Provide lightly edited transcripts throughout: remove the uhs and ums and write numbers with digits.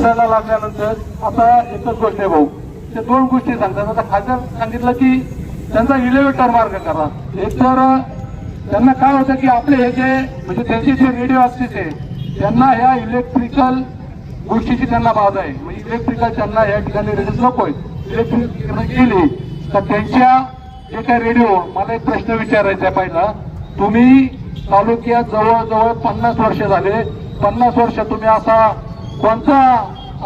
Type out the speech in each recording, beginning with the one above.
बोलायला लागल्यानंतर आता एकच गोष्ट आहे भाऊ, ते दोन गोष्टी सांगतात. आता खासदार सांगितलं की त्यांचा इलेव्हेटर मार्ग करा. एक तर त्यांना काय होतं की आपले हे जे म्हणजे त्यांचे जे रेडिओ असते त्यांना ह्या इलेक्ट्रिकल गोष्टीची त्यांना बाधा आहे. म्हणजे इलेक्ट्रिकल त्यांना या ठिकाणी रेडिओ नकोय. इलेक्ट्रिक केली तर त्यांच्या जे काय रेडिओ, मला एक प्रश्न विचारायचा आहे पहिला, तुम्ही तालुक्यात जवळजवळ 50 वर्ष झाले, 50 वर्ष तुम्ही असा कोणता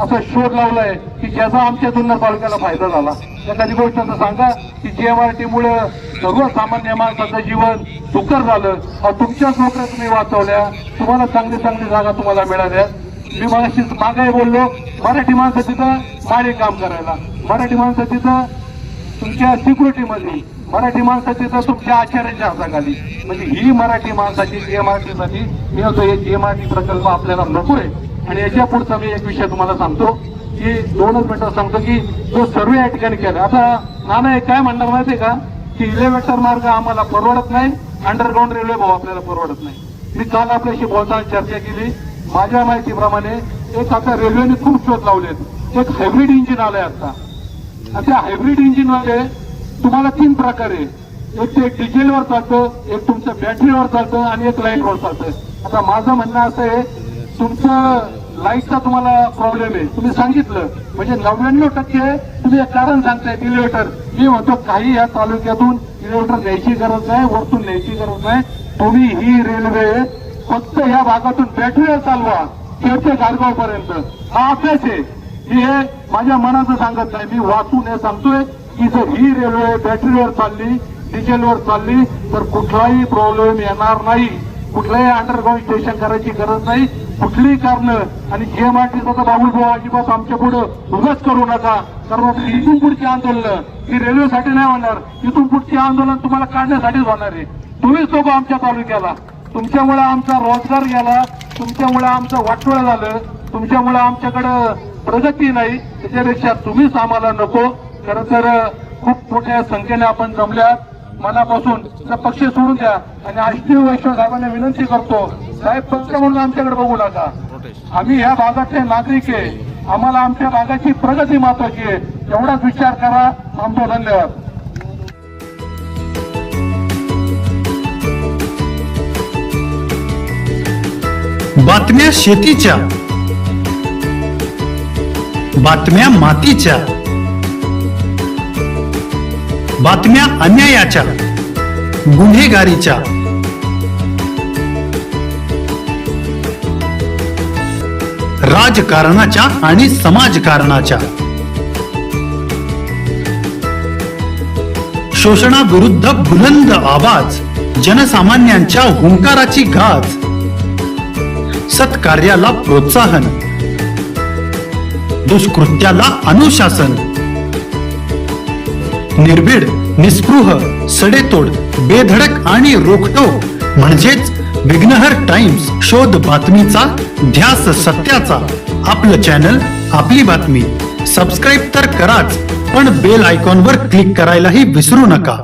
असा शोध लावलाय की ज्याचा आमच्या जुन्नर तालुक्याला फायदा झाला? एखादी गोष्ट तर सांगा की GMRT मुळे सर्वसामान्य माणसाचं जीवन सुकर झालं, तुमच्याच नोकऱ्या तुम्ही वाचवल्या, तुम्हाला चांगली चांगली जागा तुम्हाला मिळाल्या. मी मगाशी मागे बोललो, मराठी माणसं तिथं माळी काम करायला, मराठी माणसं तिथं तुमच्या सिक्युरिटीमध्ये, मराठी माणसं तिथं तुमच्या आचार्यांच्या हाताखाली. म्हणजे ही मराठी माणसाची GMRT साठी मी होतो, हे GMRT प्रकल्प आपल्याला नकोय. आणि याच्या पुढचा मी एक विषय तुम्हाला सांगतो की 2च मिनिटं सांगतो की जो सर्वे या ठिकाणी केला. आता नाना काय म्हणणार माहितीये का की इलेव्हेटर मार्ग आम्हाला परवडत नाही, अंडरग्राऊंड रेल्वे भाऊ आपल्याला परवडत नाही. मी काल आपल्याशी बोलताना चर्चा केली. माझ्या माहितीप्रमाणे एक आता रेल्वेने खूप शोध लावलेत, एक हायब्रिड इंजिन आलंय आता. आणि त्या हायब्रिड इंजिनमध्ये तुम्हाला 3 प्रकार आहे. एक ते डिझेलवर चालतं, एक तुमचं बॅटरीवर चालतं आणि एक लाईटवर चालतं. आता माझं म्हणणं असं आहे, तुमचं लाईटचा तुम्हाला प्रॉब्लेम आहे, तुम्ही सांगितलं म्हणजे 99% तुम्ही एक कारण सांगताय इलेव्हेटर. मी म्हणतो काही या तालुक्यातून इलेव्हेटर न्यायची गरज नाही, वरतून न्यायची गरज नाही. तुम्ही ही रेल्वे फक्त ह्या भागातून बॅटरीवर चालवा ते गारगाव पर्यंत. हा अभ्यास आहे, मी हे माझ्या मनाचं सांगत नाही, मी वाचून हे सांगतोय की जर ही रेल्वे बॅटरीवर चालली, डिझेलवर चालली तर कुठलाही प्रॉब्लेम येणार नाही, कुठलाही अंडरग्राऊंड स्टेशन करायची गरज नाही, कुठलीही कारणं. आणि GMRTचा तर बाबूल अजिबात आमच्या पुढं उगाच करू नका, कारण इथून पुढची आंदोलन ही रेल्वेसाठी नाही होणार, इथून पुढची आंदोलन तुम्हाला काढण्यासाठीच होणार आहे. तुम्हीच लोक आमच्या तालुक्याला, तुमच्यामुळे आमचा रोजगार गेला, तुमच्यामुळे आमचं वाटोळं झालं, तुमच्यामुळे आमच्याकडं प्रगती नाही, त्याच्यापेक्षा तुम्हीच आम्हाला नको. खरं तर खूप मोठ्या संख्येने आपण जमल्यात. मनापासून पक्ष सोडून द्या आणि आष्टी वैष्णव साहेबांना विनंती करतो, साहेब पक्ष म्हणून आमच्याकडे बघू नका. आम्ही ह्या भागातले नागरिक आहे, आम्हाला आमच्या भागाची प्रगती महत्वाची आहे, एवढाच विचार करा. आमचा धन्यवाद. बातम्या शेतीच्या, बातम्या मातीच्या, बातम्या अन्यायाच्या, गुन्हेगारीच्या, राजकारणाच्या आणि समाजकारणाच्या, शोषणाविरुद्ध बुलंद आवाज, जनसामान्यांच्या हुंकाराची गाज, सत्कार्याला प्रोत्साहन, दुष्कृत्याला अनुशासन, निर्भीड, निस्पृह, सडेतोड, बेधडक आणि रोखटोक म्हणजेच विघ्नहर टाइम्स. शोध बातमीचा, ध्यास सत्याचा. आपलं चॅनल, आपली बातमी. सबस्क्राईब तर कराच, पण बेल आयकॉनवर क्लिक करायलाही विसरू नका.